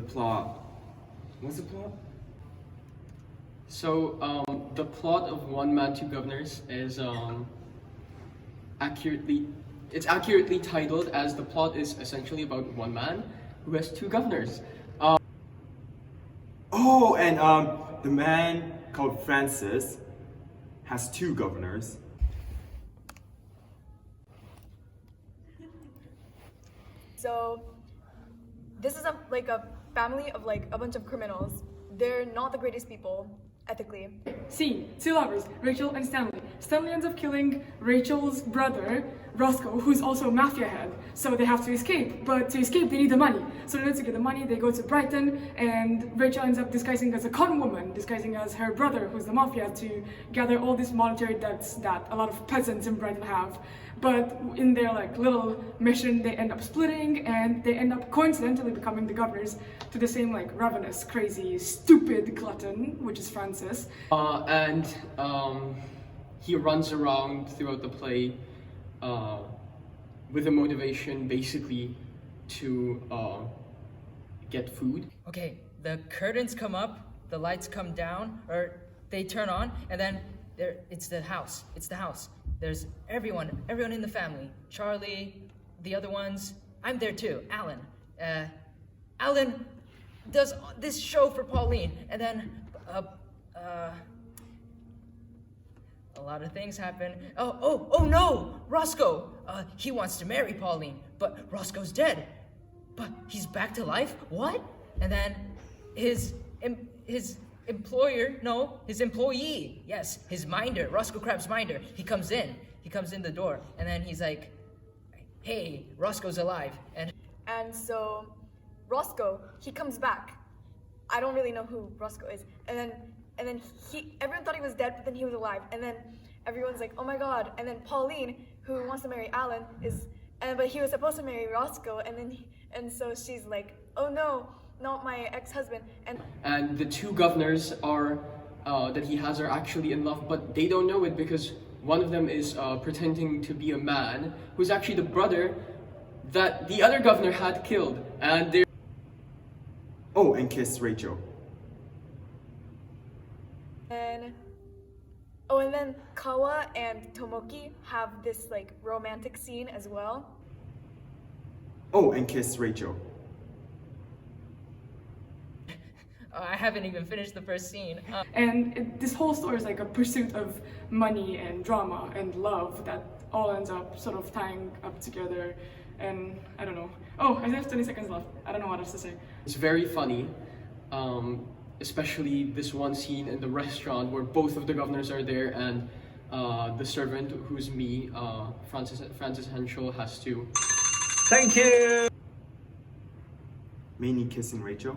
plot. What's the plot? So, the plot of One Man, Two Guv'nors is accurately titled as the plot is essentially about one man who has two governors. Oh, and the man called Francis has two governors. So this is a family of a bunch of criminals. They're not the greatest people ethically. Scene: two lovers, Rachel and Stanley. Stanley ends up killing Rachel's brother, Roscoe, who's also a mafia head. So they have to escape, but to escape they need the money. So in order to get the money, they go to Brighton, and Rachel ends up disguising as a con woman, disguising as her brother, who's the mafia, to gather all these monetary debts that a lot of peasants in Brighton have. But in their little mission, they end up splitting, and they end up coincidentally becoming the governors to the same ravenous, crazy, stupid glutton, which is Francis. He runs around throughout the play with a motivation basically to get food. Okay, the curtains come up, the lights come down, or they turn on, and then it's the house. There's everyone in the family. Charlie, the other ones. I'm there too. Alan. Alan does this show for Pauline, and then a lot of things happen. Oh no! Roscoe! He wants to marry Pauline, but Roscoe's dead. But he's back to life? What? And then his employee, yes, his minder, Roscoe Crab's minder, he comes in the door, and then he's like, hey, Roscoe's alive. And so Roscoe, he comes back. I don't really know who Roscoe is. And then everyone thought he was dead, but then he was alive. And then everyone's like, oh my god. And then Pauline, who wants to marry Alan, but he was supposed to marry Roscoe, and so she's like, oh no, not my ex-husband. And the two governors that he has are actually in love, but they don't know it because one of them is pretending to be a man who's actually the brother that the other governor had killed. And they're and kiss Rachel. And then Kawa and Tomoki have this romantic scene as well. And kiss Rachel. I haven't even finished the first scene. This whole story is a pursuit of money and drama and love that all ends up sort of tying up together. And I don't know. I have 20 seconds left. I don't know what else to say. It's very funny, especially this one scene in the restaurant where both of the governors are there, and the servant, who's me, Francis Henschel, has to. Thank you! Mainly kissing Rachel.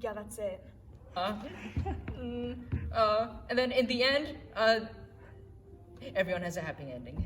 Yeah, that's it. And then in the end, everyone has a happy ending.